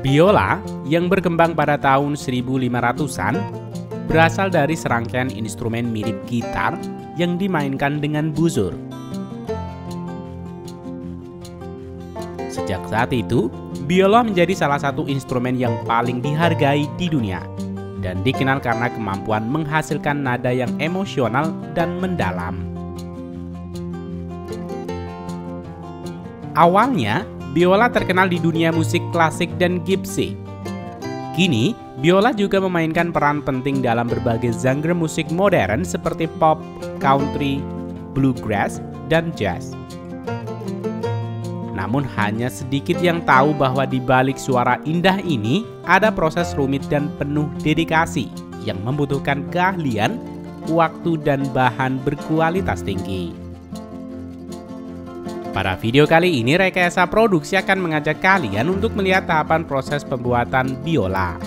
Biola yang berkembang pada tahun 1500-an berasal dari serangkaian instrumen mirip gitar yang dimainkan dengan buzur. Sejak saat itu, biola menjadi salah satu instrumen yang paling dihargai di dunia dan dikenal karena kemampuan menghasilkan nada yang emosional dan mendalam. Awalnya, biola terkenal di dunia musik klasik dan gypsy. Kini, biola juga memainkan peran penting dalam berbagai genre musik modern seperti pop, country, bluegrass, dan jazz. Namun hanya sedikit yang tahu bahwa di balik suara indah ini ada proses rumit dan penuh dedikasi yang membutuhkan keahlian, waktu, dan bahan berkualitas tinggi. Pada video kali ini, Rekayasa Produksi akan mengajak kalian untuk melihat tahapan proses pembuatan biola.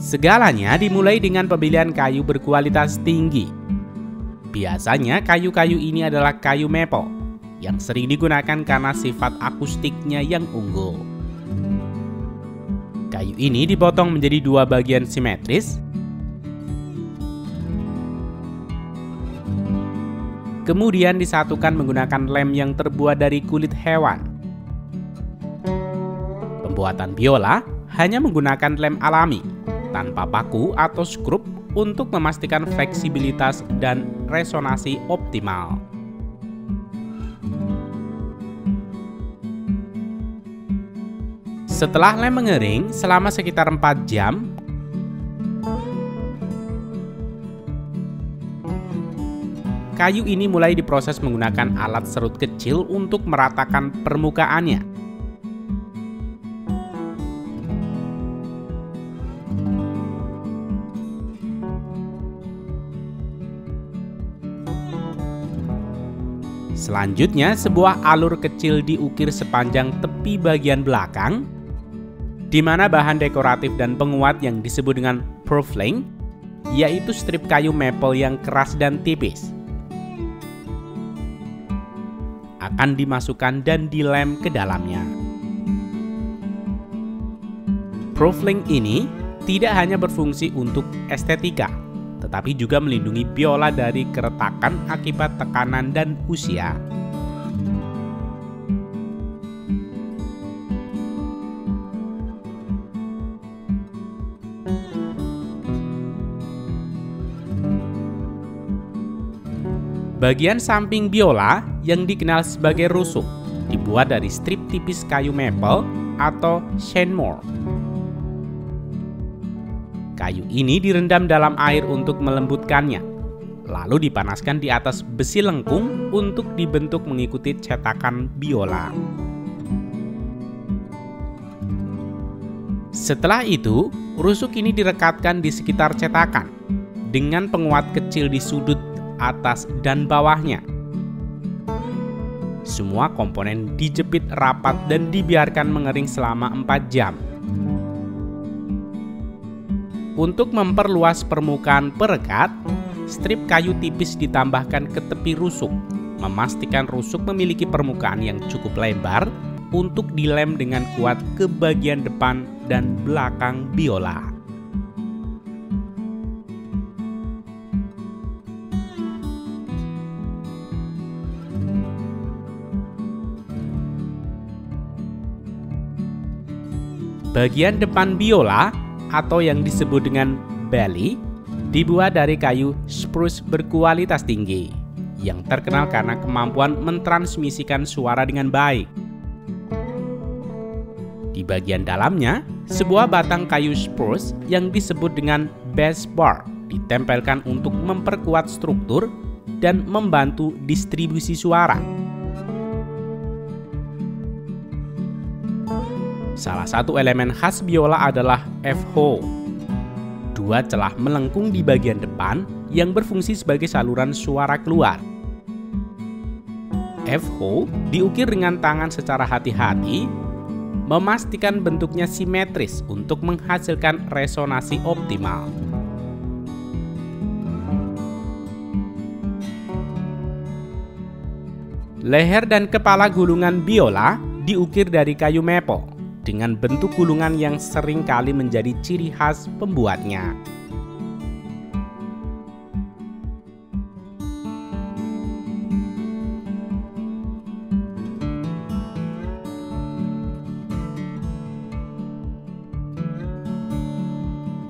Segalanya dimulai dengan pemilihan kayu berkualitas tinggi. Biasanya kayu-kayu ini adalah kayu maple yang sering digunakan karena sifat akustiknya yang unggul. Kayu ini dipotong menjadi dua bagian simetris, kemudian disatukan menggunakan lem yang terbuat dari kulit hewan. Pembuatan biola hanya menggunakan lem alami tanpa paku atau skrup untuk memastikan fleksibilitas dan resonansi optimal. Setelah lem mengering selama sekitar 4 jam, kayu ini mulai diproses menggunakan alat serut kecil untuk meratakan permukaannya. Selanjutnya, sebuah alur kecil diukir sepanjang tepi bagian belakang, di mana bahan dekoratif dan penguat yang disebut dengan purfling, yaitu strip kayu maple yang keras dan tipis, akan dimasukkan dan dilem ke dalamnya. Purfling ini tidak hanya berfungsi untuk estetika, tetapi juga melindungi biola dari keretakan akibat tekanan dan usia. Bagian samping biola yang dikenal sebagai rusuk dibuat dari strip tipis kayu maple atau shenmue. Kayu ini direndam dalam air untuk melembutkannya, lalu dipanaskan di atas besi lengkung untuk dibentuk mengikuti cetakan biola. Setelah itu, rusuk ini direkatkan di sekitar cetakan dengan penguat kecil di sudut atas dan bawahnya. Semua komponen dijepit rapat dan dibiarkan mengering selama 4 jam. Untuk memperluas permukaan perekat, strip kayu tipis ditambahkan ke tepi rusuk, memastikan rusuk memiliki permukaan yang cukup lebar untuk dilem dengan kuat ke bagian depan dan belakang biola. Bagian depan biola atau yang disebut dengan belly dibuat dari kayu spruce berkualitas tinggi yang terkenal karena kemampuan mentransmisikan suara dengan baik. Di bagian dalamnya, sebuah batang kayu spruce yang disebut dengan bass bar ditempelkan untuk memperkuat struktur dan membantu distribusi suara. Salah satu elemen khas biola adalah F-hole, dua celah melengkung di bagian depan yang berfungsi sebagai saluran suara keluar. F-hole diukir dengan tangan secara hati-hati, memastikan bentuknya simetris untuk menghasilkan resonansi optimal. Leher dan kepala gulungan biola diukir dari kayu maple dengan bentuk gulungan yang sering kali menjadi ciri khas pembuatnya.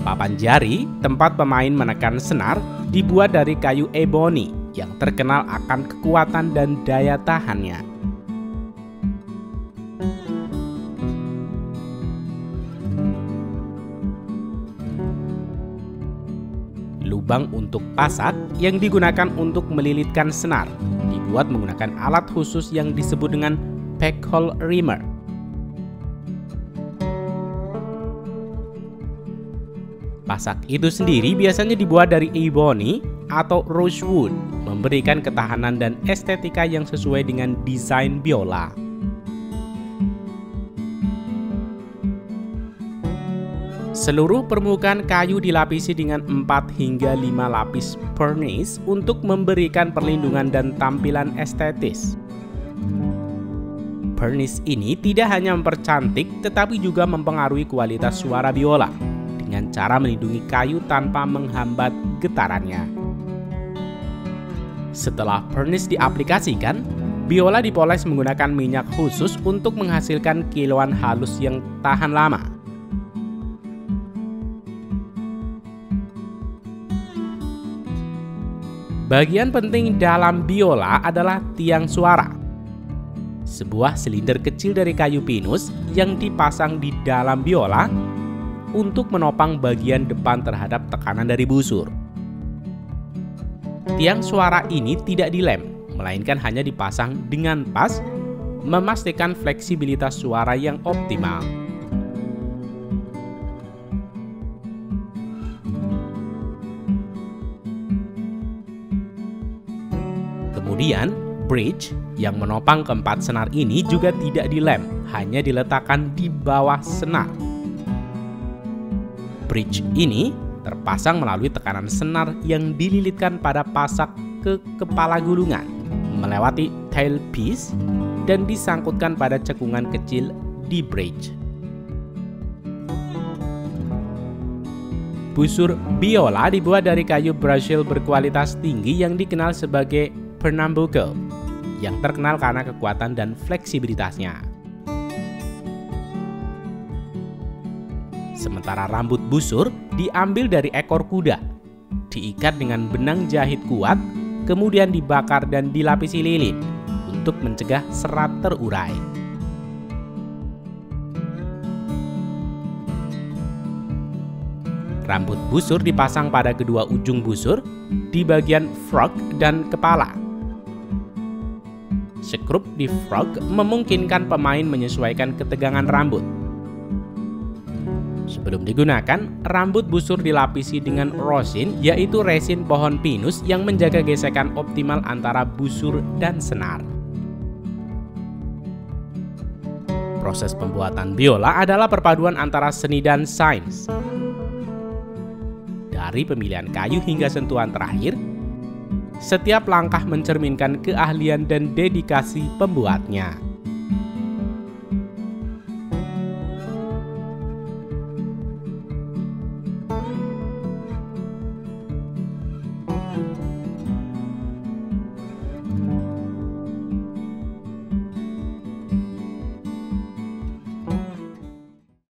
Papan jari, tempat pemain menekan senar, dibuat dari kayu ebony yang terkenal akan kekuatan dan daya tahannya. Lubang untuk pasak yang digunakan untuk melilitkan senar dibuat menggunakan alat khusus yang disebut dengan peckhole reamer. Pasak itu sendiri biasanya dibuat dari ebony atau rosewood, memberikan ketahanan dan estetika yang sesuai dengan desain biola. Seluruh permukaan kayu dilapisi dengan 4 hingga 5 lapis pernis untuk memberikan perlindungan dan tampilan estetis. Pernis ini tidak hanya mempercantik tetapi juga mempengaruhi kualitas suara biola dengan cara melindungi kayu tanpa menghambat getarannya. Setelah pernis diaplikasikan, biola dipoles menggunakan minyak khusus untuk menghasilkan kilauan halus yang tahan lama. Bagian penting dalam biola adalah tiang suara. Sebuah silinder kecil dari kayu pinus yang dipasang di dalam biola untuk menopang bagian depan terhadap tekanan dari busur. Tiang suara ini tidak dilem, melainkan hanya dipasang dengan pas, memastikan fleksibilitas suara yang optimal. Kemudian, bridge yang menopang keempat senar ini juga tidak dilem, hanya diletakkan di bawah senar. Bridge ini terpasang melalui tekanan senar yang dililitkan pada pasak ke kepala gulungan, melewati tailpiece, dan disangkutkan pada cekungan kecil di bridge. Busur biola dibuat dari kayu Brazil berkualitas tinggi yang dikenal sebagai Pernambuco, yang terkenal karena kekuatan dan fleksibilitasnya. Sementara rambut busur diambil dari ekor kuda, diikat dengan benang jahit kuat, kemudian dibakar dan dilapisi lilin untuk mencegah serat terurai. Rambut busur dipasang pada kedua ujung busur di bagian frog dan kepala. Skrup di frog memungkinkan pemain menyesuaikan ketegangan rambut. Sebelum digunakan, rambut busur dilapisi dengan rosin, yaitu resin pohon pinus yang menjaga gesekan optimal antara busur dan senar. Proses pembuatan biola adalah perpaduan antara seni dan sains. Dari pemilihan kayu hingga sentuhan terakhir, setiap langkah mencerminkan keahlian dan dedikasi pembuatnya.